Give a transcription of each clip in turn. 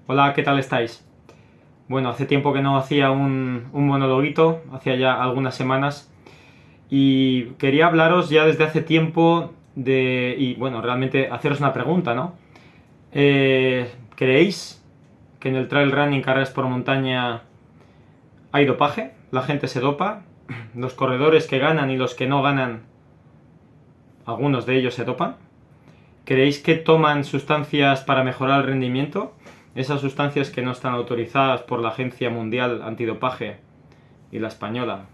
Hola, ¿qué tal estáis? Bueno, hace tiempo que no hacía un monologuito, hacía ya algunas semanas, y quería hablaros ya desde hace tiempo y bueno, realmente haceros una pregunta, ¿no? ¿Creéis que en el trail running, carreras por montaña, hay dopaje? ¿La gente se dopa? ¿Los corredores que ganan y los que no ganan, algunos de ellos se dopan? ¿Creéis que toman sustancias para mejorar el rendimiento? Esas sustancias que no están autorizadas por la Agencia Mundial Antidopaje y la española,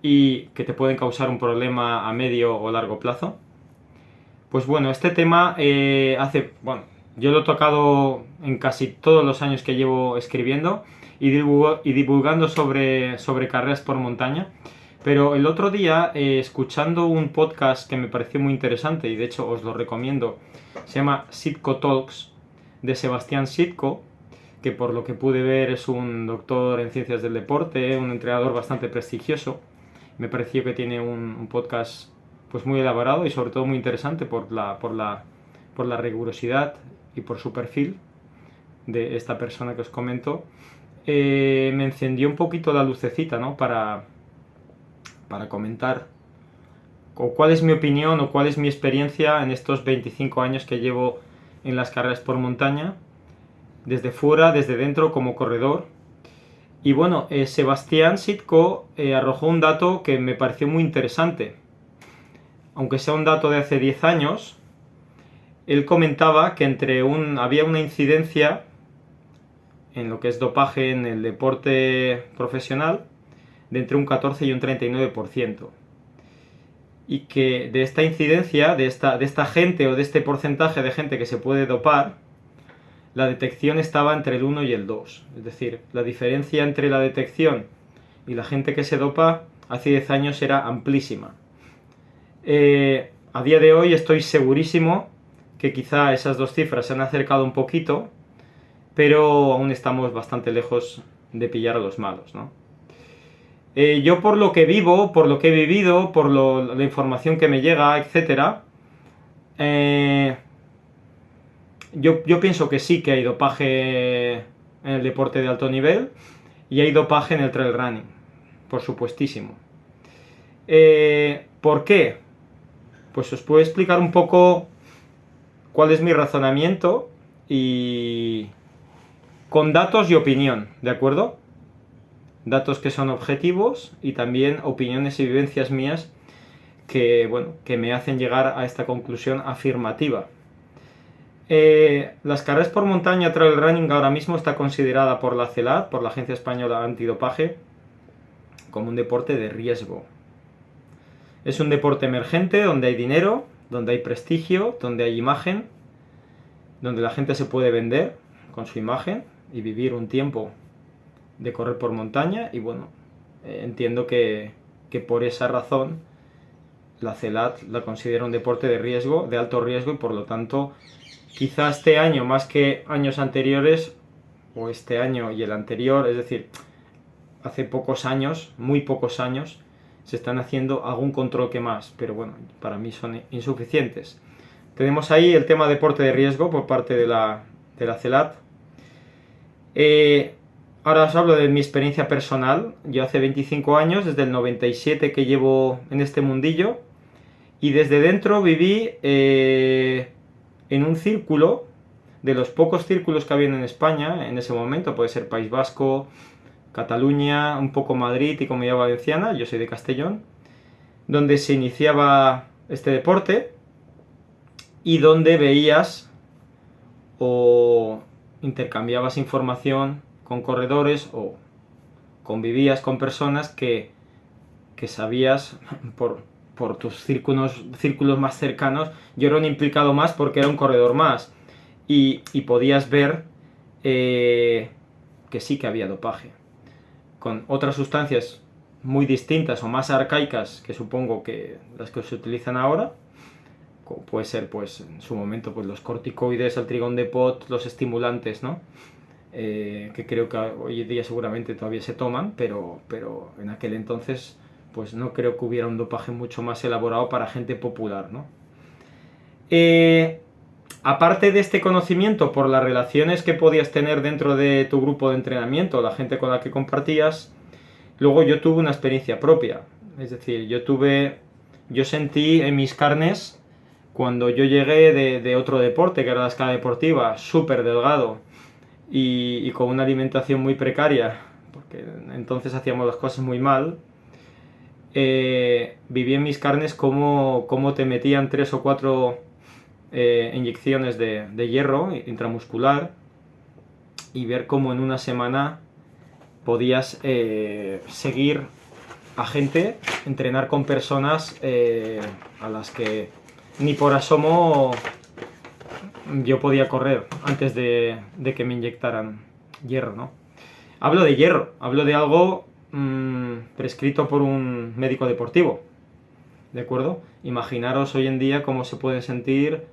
y que te pueden causar un problema a medio o largo plazo. Pues bueno, este tema yo lo he tocado en casi todos los años que llevo escribiendo y divulgando sobre carreras por montaña. Pero el otro día, escuchando un podcast que me pareció muy interesante, y de hecho os lo recomiendo, se llama Sitco Talks, de Sebastián Sitco, que por lo que pude ver es un doctor en ciencias del deporte, un entrenador bastante prestigioso. Me pareció que tiene un podcast pues muy elaborado y sobre todo muy interesante por la rigurosidad y por su perfil de esta persona que os comento. Me encendió un poquito la lucecita, ¿no? Para comentar o cuál es mi opinión o cuál es mi experiencia en estos 25 años que llevo en las carreras por montaña, desde fuera, desde dentro como corredor. Y bueno, Sebastián Sitko arrojó un dato que me pareció muy interesante. Aunque sea un dato de hace 10 años, él comentaba que había una incidencia en lo que es dopaje en el deporte profesional de entre un 14 y un 39%. Y que de esta incidencia, de esta gente o de este porcentaje de gente que se puede dopar, la detección estaba entre el 1 y el 2. Es decir, la diferencia entre la detección y la gente que se dopa hace 10 años era amplísima. A día de hoy estoy segurísimo que quizá esas dos cifras se han acercado un poquito, pero aún estamos bastante lejos de pillar a los malos, ¿no? Yo por lo que vivo, por lo que he vivido, la información que me llega, etcétera, yo pienso que sí que hay dopaje en el deporte de alto nivel y hay dopaje en el trail running, por supuestísimo. ¿Por qué? Pues os puedo explicar un poco cuál es mi razonamiento y con datos y opinión, ¿de acuerdo? Datos que son objetivos y también opiniones y vivencias mías que me hacen llegar a esta conclusión afirmativa. Las carreras por montaña trail running ahora mismo está considerada por la CELAD, por la Agencia Española Antidopaje, como un deporte de riesgo. Es un deporte emergente donde hay dinero, donde hay prestigio, donde hay imagen, donde la gente se puede vender con su imagen y vivir un tiempo de correr por montaña. Y bueno, entiendo que por esa razón la CELAT la considera un deporte de riesgo, de alto riesgo, y por lo tanto quizá este año más que años anteriores, o este año y el anterior, es decir, hace pocos años, muy pocos años, se están haciendo algún control que más, pero bueno, para mí son insuficientes. Tenemos ahí el tema deporte de riesgo por parte de la CELAT. Ahora os hablo de mi experiencia personal. Yo hace 25 años, desde el 97 que llevo en este mundillo, y desde dentro viví en un círculo, de los pocos círculos que había en España en ese momento, puede ser País Vasco, Cataluña, un poco Madrid y Comunidad Valenciana, yo soy de Castellón, donde se iniciaba este deporte y donde veías o intercambiabas información con corredores o convivías con personas que sabías por tus círculos más cercanos. Yo era un implicado más porque era un corredor más y podías ver que sí que había dopaje con otras sustancias muy distintas o más arcaicas que supongo que las que se utilizan ahora, como puede ser pues en su momento pues los corticoides, el trigón de pot, los estimulantes, ¿no? Que creo que hoy en día seguramente todavía se toman, pero en aquel entonces pues no creo que hubiera un dopaje mucho más elaborado para gente popular, ¿no? aparte de este conocimiento por las relaciones que podías tener dentro de tu grupo de entrenamiento, la gente con la que compartías, luego yo tuve una experiencia propia. Es decir, yo sentí en mis carnes cuando yo llegué de otro deporte, que era la escala deportiva, súper delgado y con una alimentación muy precaria, porque entonces hacíamos las cosas muy mal. Viví en mis carnes cómo te metían 3 o 4 inyecciones de hierro intramuscular y ver cómo en una semana podías seguir a gente, entrenar con personas a las que ni por asomo yo podía correr antes de que me inyectaran hierro, ¿no? Hablo de hierro, hablo de algo prescrito por un médico deportivo, ¿de acuerdo? Imaginaros hoy en día cómo se pueden sentir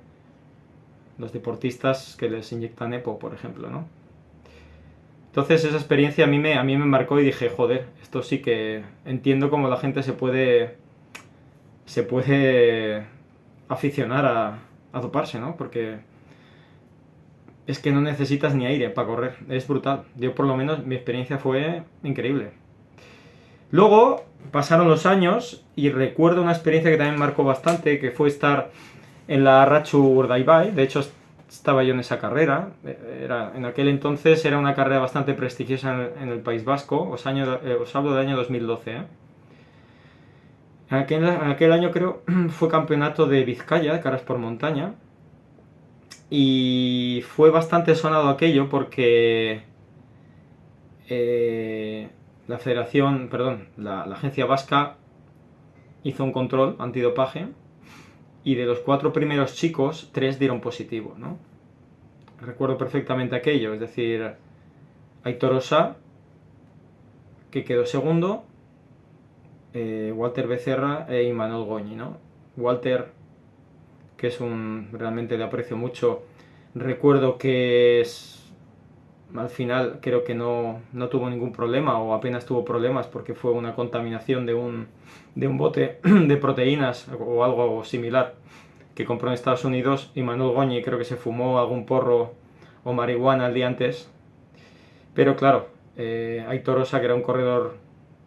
los deportistas que les inyectan EPO, por ejemplo, ¿no? Entonces esa experiencia a mí me marcó y dije, joder, esto sí que entiendo cómo la gente se puede aficionar a doparse, ¿no? Porque es que no necesitas ni aire para correr, es brutal. Yo por lo menos mi experiencia fue increíble. Luego pasaron los años y recuerdo una experiencia que también marcó bastante, que fue estar en la Arratxu Urdaibai. De hecho estaba yo en esa carrera. En aquel entonces era una carrera bastante prestigiosa en el País Vasco. Os hablo del año 2012. En aquel año creo fue campeonato de Vizcaya, de carreras por montaña. Y fue bastante sonado aquello porque la federación, perdón, la agencia vasca hizo un control antidopaje y de los 4 primeros chicos, 3 dieron positivo, ¿no? Recuerdo perfectamente aquello, es decir, Aitor Osa, que quedó segundo, Walter Becerra e Imanol Goñi, ¿no? Walter, que realmente le aprecio mucho, recuerdo que al final creo que no tuvo ningún problema o apenas tuvo problemas porque fue una contaminación de un bote de proteínas o algo similar que compró en Estados Unidos. Y Manuel Goñi creo que se fumó algún porro o marihuana el día antes. Pero claro, Aitor Osa, que era un corredor,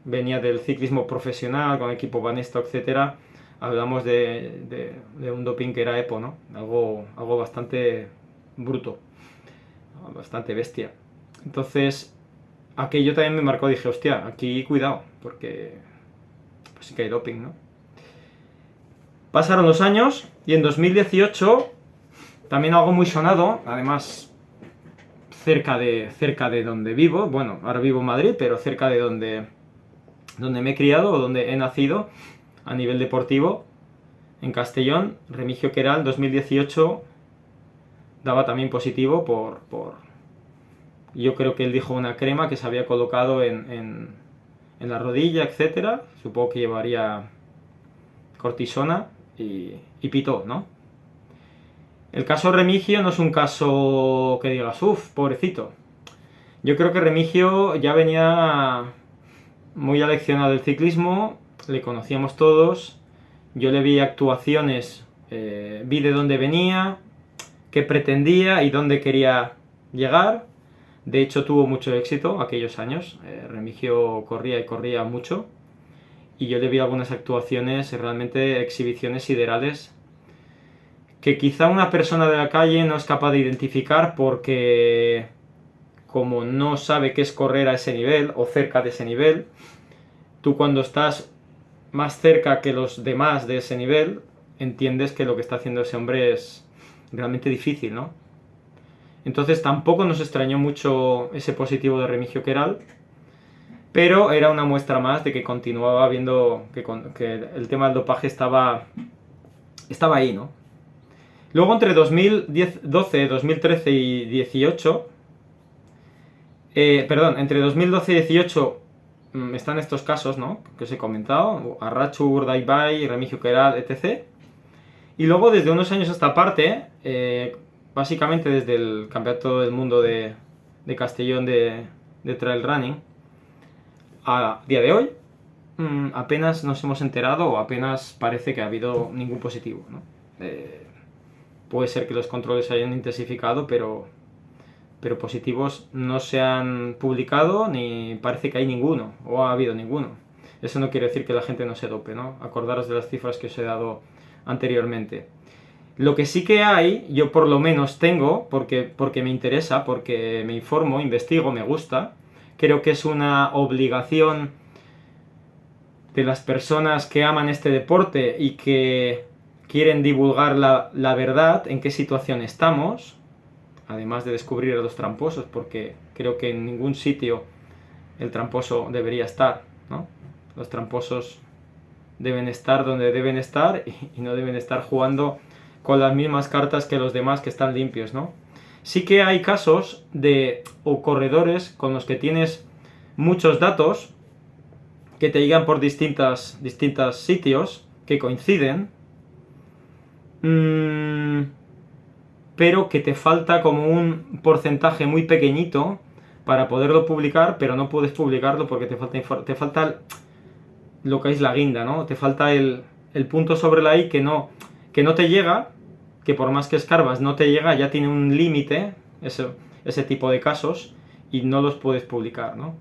venía del ciclismo profesional con equipo Banesto, etcétera. Hablamos de un doping que era EPO, ¿no? Algo bastante bruto, bastante bestia. Entonces, aquello también me marcó, dije, hostia, aquí cuidado, porque pues sí que hay doping, ¿no? Pasaron los años y en 2018, también algo muy sonado, además cerca de donde vivo, bueno, ahora vivo en Madrid, pero cerca de donde me he criado o donde he nacido a nivel deportivo, en Castellón, Remigio Queral, 2018, daba también positivo yo creo que él dijo una crema que se había colocado en la rodilla, etcétera. Supongo que llevaría cortisona y pitó, ¿no? El caso Remigio no es un caso que digas, uff, pobrecito. Yo creo que Remigio ya venía muy aleccionado del ciclismo, le conocíamos todos, yo le vi actuaciones, vi de dónde venía, qué pretendía y dónde quería llegar. De hecho tuvo mucho éxito aquellos años, Remigio corría y corría mucho y yo le vi algunas actuaciones, realmente exhibiciones siderales que quizá una persona de la calle no es capaz de identificar porque como no sabe qué es correr a ese nivel o cerca de ese nivel, tú cuando estás más cerca que los demás de ese nivel, entiendes que lo que está haciendo ese hombre es realmente difícil, ¿no? Entonces tampoco nos extrañó mucho ese positivo de Remigio Queral, pero era una muestra más de que continuaba viendo que el tema del dopaje estaba ahí, ¿no? Luego entre 2012, 2013 y 18, entre 2012 y 18 están estos casos, ¿no? Que os he comentado, Arratxu Urdaibai, Remigio Queral, etc. Y luego desde unos años a esta parte, básicamente desde el Campeonato del Mundo de Castellón de Trail Running, a día de hoy, apenas nos hemos enterado o apenas parece que ha habido ningún positivo, ¿no? puede ser que los controles se hayan intensificado, pero positivos no se han publicado ni parece que hay ninguno, o ha habido ninguno. Eso no quiere decir que la gente no se dope, ¿no? Acordaros de las cifras que os he dado anteriormente. Lo que sí que hay, yo por lo menos tengo, porque me interesa, porque me informo, investigo, me gusta, creo que es una obligación de las personas que aman este deporte y que quieren divulgar la verdad, en qué situación estamos, además de descubrir a los tramposos, porque creo que en ningún sitio el tramposo debería estar, ¿no? Los tramposos deben estar donde deben estar y no deben estar jugando con las mismas cartas que los demás que están limpios, ¿no? Sí que hay casos o corredores con los que tienes muchos datos que te llegan por distintos sitios que coinciden, pero que te falta como un porcentaje muy pequeñito para poderlo publicar, pero no puedes publicarlo porque te falta lo que es la guinda, ¿no? Te falta el punto sobre la i que no te llega, que por más que escarbas no te llega, ya tiene un límite, ese tipo de casos, y no los puedes publicar, ¿no?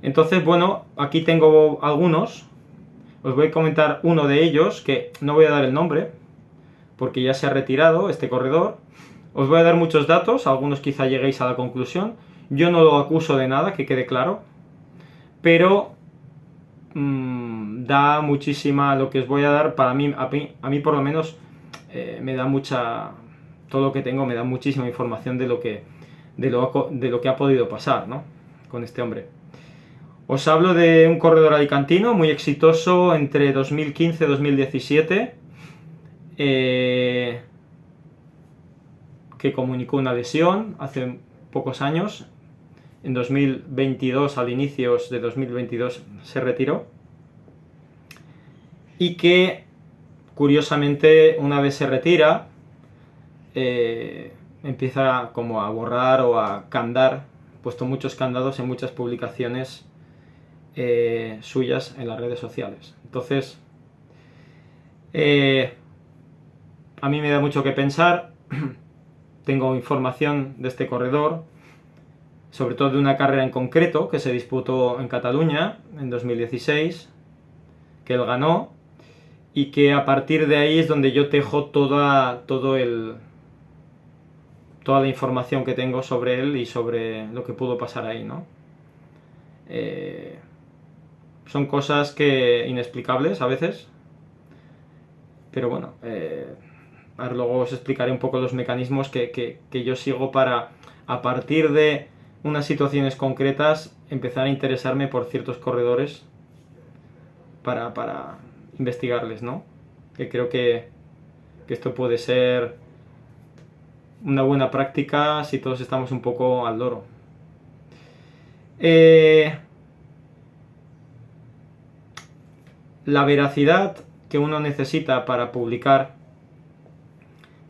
Entonces, bueno, aquí tengo algunos, os voy a comentar uno de ellos, que no voy a dar el nombre, porque ya se ha retirado este corredor. Os voy a dar muchos datos, algunos quizá lleguéis a la conclusión. Yo no lo acuso de nada, que quede claro, pero da muchísima, lo que os voy a dar, para mí, a mí por lo menos, me da mucha, todo lo que tengo me da muchísima información de lo que ha podido pasar, ¿no? Con este hombre. Os hablo de un corredor alicantino muy exitoso entre 2015 y 2017, que comunicó una lesión hace pocos años. En 2022, al inicios de 2022, se retiró. Y que, curiosamente, una vez se retira, empieza como a borrar o a candar, puesto muchos candados en muchas publicaciones suyas en las redes sociales. Entonces, a mí me da mucho que pensar. Tengo información de este corredor, sobre todo de una carrera en concreto que se disputó en Cataluña en 2016, que él ganó, y que a partir de ahí es donde yo tejo toda la información que tengo sobre él y sobre lo que pudo pasar ahí, ¿no? Son cosas inexplicables a veces, pero bueno, ahora luego os explicaré un poco los mecanismos que yo sigo para, a partir de unas situaciones concretas, empezar a interesarme por ciertos corredores para investigarles, ¿no? Que creo que esto puede ser una buena práctica si todos estamos un poco al loro. La veracidad que uno necesita para publicar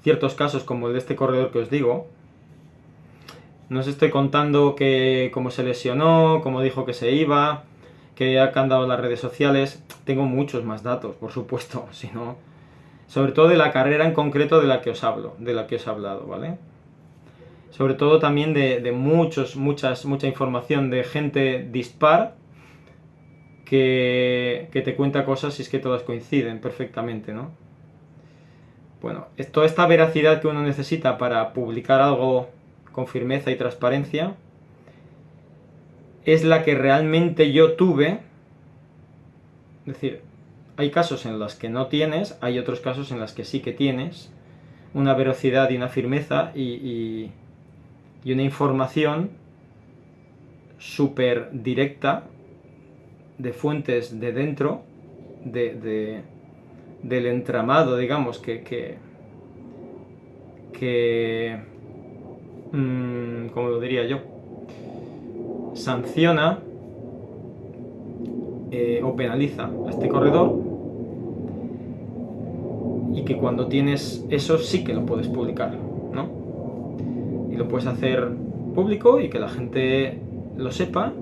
ciertos casos como el de este corredor que os digo. No os estoy contando cómo se lesionó, cómo dijo que se iba, que ha candado las redes sociales. Tengo muchos más datos, por supuesto, si no, sobre todo de la carrera en concreto de la que os hablo, de la que os he hablado, ¿vale? Sobre todo también de mucha información de gente dispar que te cuenta cosas y es que todas coinciden perfectamente, ¿no? Bueno, toda esta veracidad que uno necesita para publicar algo con firmeza y transparencia es la que realmente yo tuve. Es decir, hay casos en los que no tienes, hay otros casos en los que sí que tienes una veracidad y una firmeza y una información súper directa de fuentes de dentro del entramado, digamos, ¿cómo lo diría yo? Sanciona o penaliza a este corredor, y que cuando tienes eso sí que lo puedes publicar, ¿no? Y lo puedes hacer público y que la gente lo sepa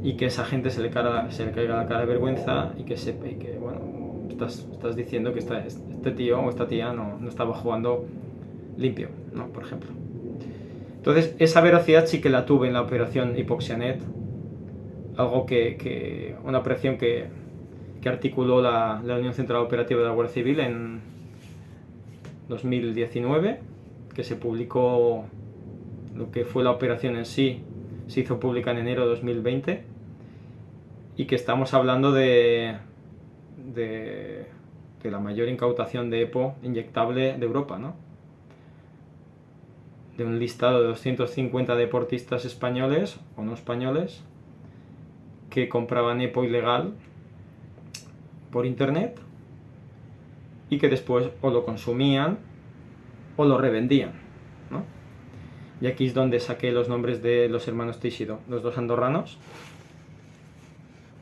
y que esa gente se le caiga la cara de vergüenza y que sepa y que, bueno, estás diciendo que este tío o esta tía no estaba jugando limpio, ¿no? Por ejemplo. Entonces, esa veracidad sí que la tuve en la operación Hypoxianet, algo una operación que articuló la Unión Central Operativa de la Guardia Civil en 2019, que se publicó, lo que fue la operación en sí, se hizo pública en enero de 2020, y que estamos hablando de la mayor incautación de EPO inyectable de Europa, ¿no? De un listado de 250 deportistas españoles o no españoles que compraban EPO ilegal por internet y que después o lo consumían o lo revendían, ¿no? Y aquí es donde saqué los nombres de los hermanos Teixido, los dos andorranos,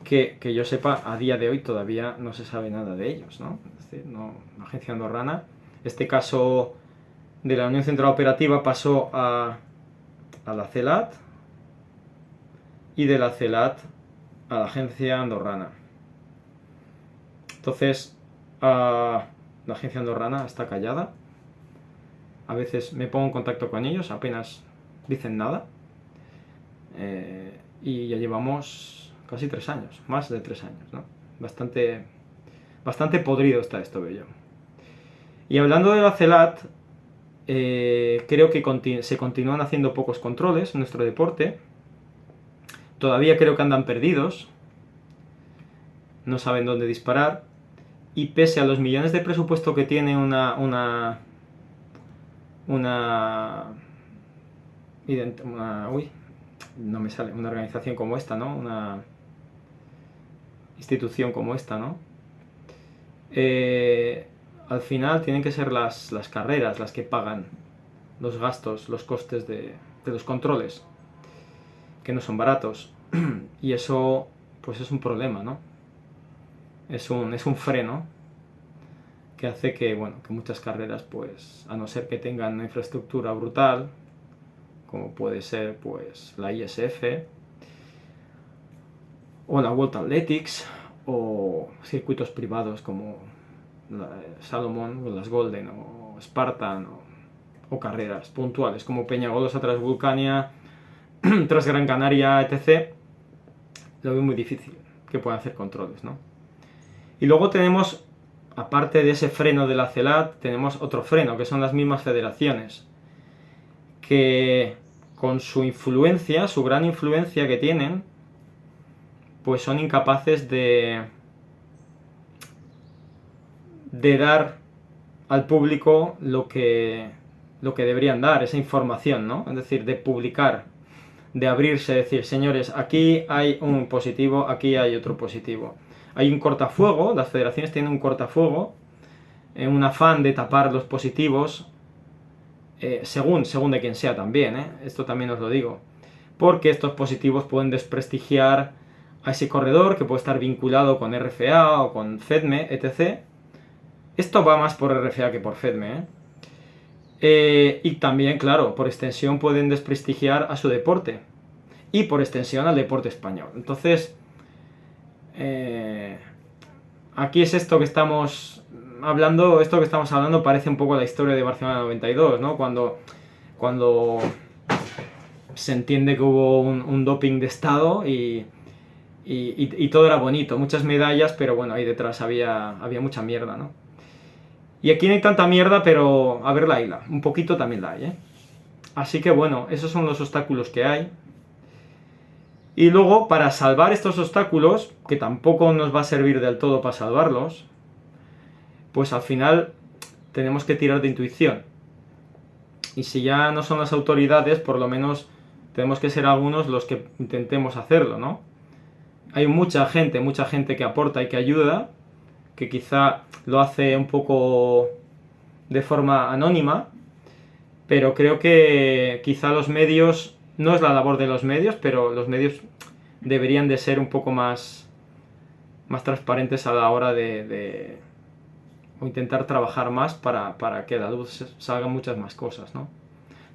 que yo sepa, a día de hoy todavía no se sabe nada de ellos, ¿no? Es decir, no, la agencia andorrana, este caso de la Unión Central Operativa pasó a la CELAT y de la CELAT a la agencia andorrana. Entonces, la agencia andorrana está callada. A veces me pongo en contacto con ellos, apenas dicen nada. Y ya llevamos casi 3 años, más de 3 años, ¿no? Bastante podrido está esto, veo yo. Y hablando de la CELAT, creo que se continúan haciendo pocos controles en nuestro deporte. Todavía creo que andan perdidos, no saben dónde disparar, y pese a los millones de presupuesto que tiene una organización como esta, ¿no? Una institución como esta, ¿no? Al final tienen que ser las carreras las que pagan los gastos, los costes de los controles, que no son baratos. Y eso, pues es un problema, ¿no? Es un freno que hace que muchas carreras, pues, a no ser que tengan una infraestructura brutal, como puede ser, pues, la ISF, o la World Athletics, o circuitos privados como Salomon, o las Golden, o Spartan, o carreras puntuales como Peñagolosa, Transvulcania, Transgran Canaria, etc., lo veo muy difícil que puedan hacer controles, ¿no? Y luego tenemos, aparte de ese freno de la CELAT, tenemos otro freno, que son las mismas federaciones, que con su influencia, su gran influencia que tienen, pues son incapaces de dar al público lo que deberían dar, esa información, ¿no? Es decir, de publicar, de abrirse, decir, señores, aquí hay un positivo, aquí hay otro positivo. Hay un cortafuego, las federaciones tienen un cortafuego, en un afán de tapar los positivos, según de quien sea también, esto también os lo digo, porque estos positivos pueden desprestigiar a ese corredor que puede estar vinculado con RFA o con FEDME, etc. Esto va más por RFA que por FEDME, y también, claro, por extensión pueden desprestigiar a su deporte y por extensión al deporte español. Entonces, aquí es esto que estamos hablando parece un poco la historia de Barcelona 92, ¿no? Cuando se entiende que hubo un doping de Estado y todo era bonito, muchas medallas, pero bueno, ahí detrás había mucha mierda, ¿no? Y aquí no hay tanta mierda, pero a ver la isla, un poquito también la hay, ¿eh? Así que bueno, esos son los obstáculos que hay. Y luego, para salvar estos obstáculos, que tampoco nos va a servir del todo para salvarlos, pues al final tenemos que tirar de intuición. Y si ya no son las autoridades, por lo menos tenemos que ser algunos los que intentemos hacerlo, ¿no? Hay mucha gente que aporta y que ayuda, que quizá lo hace un poco de forma anónima, pero creo que quizá los medios, no es la labor de los medios, pero los medios deberían de ser un poco más transparentes a la hora o intentar trabajar más para que a la luz salgan muchas más cosas, ¿no?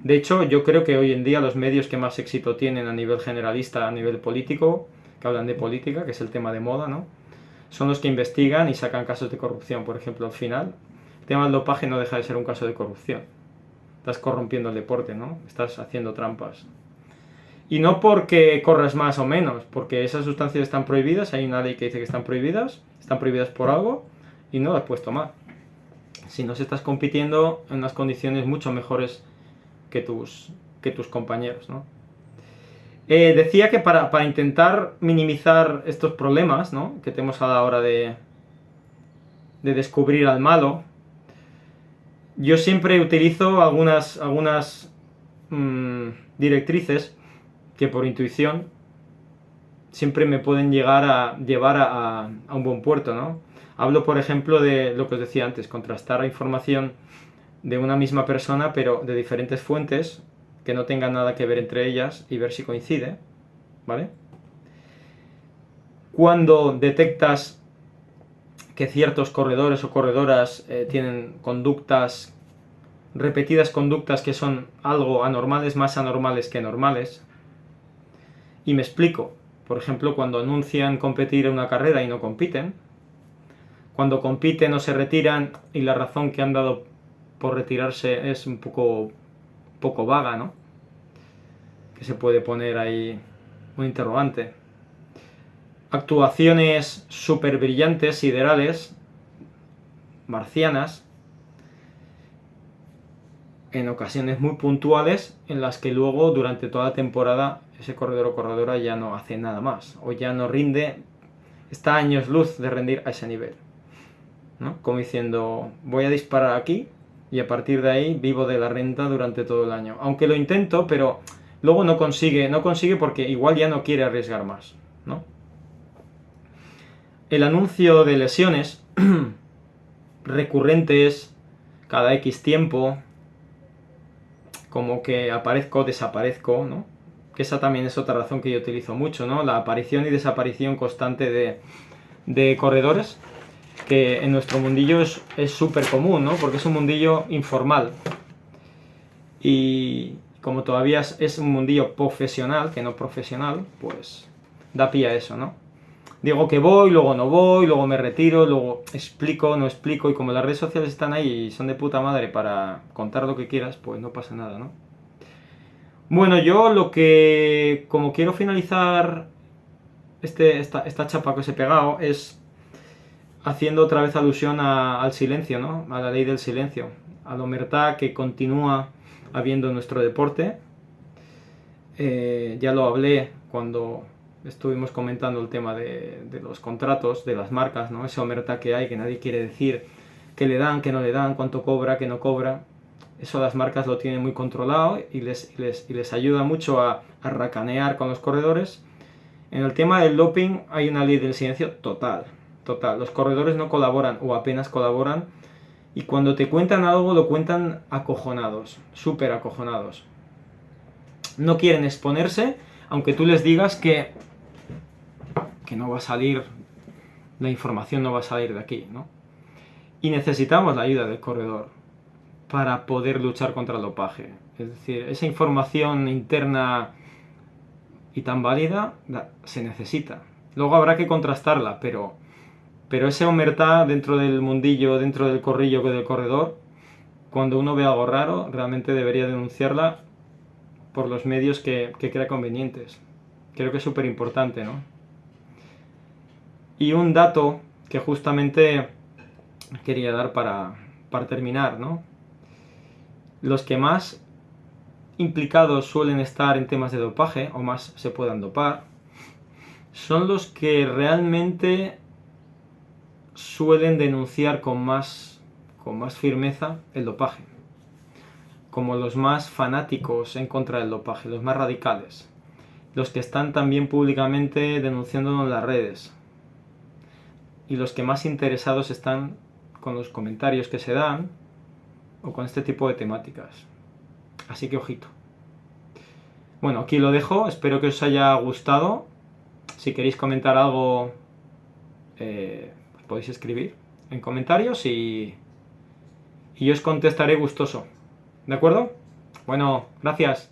De hecho, yo creo que hoy en día los medios que más éxito tienen a nivel generalista, a nivel político, que hablan de política, que es el tema de moda, ¿no?, son los que investigan y sacan casos de corrupción. Por ejemplo, al final, el tema del dopaje no deja de ser un caso de corrupción. estás corrompiendo el deporte, ¿no? Estás haciendo trampas. Y no porque corras más o menos, porque esas sustancias están prohibidas, hay una ley que dice que están prohibidas por algo y no las puedes tomar. Si no, estás compitiendo en unas condiciones mucho mejores que tus compañeros, ¿no? Decía que para intentar minimizar estos problemas, ¿no?, que tenemos a la hora de descubrir al malo, yo siempre utilizo algunas directrices que por intuición siempre me pueden llevar a un buen puerto, ¿no? Hablo, por ejemplo, de lo que os decía antes, contrastar la información de una misma persona, pero de diferentes fuentes, que no tengan nada que ver entre ellas, y ver si coincide, ¿vale? Cuando detectas que ciertos corredores o corredoras tienen repetidas conductas que son algo anormales, más anormales que normales, y me explico. Por ejemplo, cuando anuncian competir en una carrera y no compiten, cuando compiten o se retiran y la razón que han dado por retirarse es un poco vaga, ¿no? Que se puede poner ahí un interrogante. Actuaciones súper brillantes, siderales, marcianas, en ocasiones muy puntuales, en las que luego durante toda la temporada ese corredor o corredora ya no hace nada más, o ya no rinde, está a años luz de rendir a ese nivel, ¿no? Como diciendo, voy a disparar aquí y a partir de ahí vivo de la renta durante todo el año. Aunque lo intento, pero luego no consigue porque igual ya no quiere arriesgar más, ¿no? El anuncio de lesiones recurrentes cada X tiempo, como que aparezco, desaparezco, ¿no? Que esa también es otra razón que yo utilizo mucho, ¿no? La aparición y desaparición constante de corredores, que en nuestro mundillo es súper común, ¿no? Porque es un mundillo informal. Y como todavía es un mundillo profesional, que no profesional, pues da pie a eso, ¿no? Digo que voy, luego no voy, luego me retiro, luego explico, no explico, y como las redes sociales están ahí y son de puta madre para contar lo que quieras, pues no pasa nada, ¿no? Bueno, yo como quiero finalizar esta chapa que os he pegado, es haciendo otra vez alusión al silencio, ¿no? A la ley del silencio, a la omertá que continúa habiendo en nuestro deporte. Ya lo hablé cuando estuvimos comentando el tema de los contratos, de las marcas, ¿no? Esa omertá que hay, que nadie quiere decir qué le dan, qué no le dan, cuánto cobra, qué no cobra. Eso las marcas lo tienen muy controlado y les ayuda mucho a racanear con los corredores. En el tema del doping hay una ley del silencio total. Los corredores no colaboran o apenas colaboran, y cuando te cuentan algo lo cuentan acojonados, súper acojonados. No quieren exponerse, aunque tú les digas que no va a salir, la información no va a salir de aquí, ¿no? Y necesitamos la ayuda del corredor para poder luchar contra el dopaje. Es decir, esa información interna y tan válida se necesita. Luego habrá que contrastarla, pero esa omertá dentro del mundillo, dentro del corrillo del corredor, cuando uno ve algo raro, realmente debería denunciarla por los medios que crea convenientes. Creo que es súper importante, ¿no? Y un dato que justamente quería dar para terminar, ¿no? Los que más implicados suelen estar en temas de dopaje, o más se puedan dopar, son los que realmente suelen denunciar con más firmeza el dopaje, como los más fanáticos en contra del dopaje, los más radicales, los que están también públicamente denunciándolo en las redes, y los que más interesados están con los comentarios que se dan o con este tipo de temáticas. Así que ojito. Bueno, aquí lo dejo, espero que os haya gustado. Si queréis comentar algo, podéis escribir en comentarios y yo os contestaré gustoso. ¿De acuerdo? Bueno, gracias.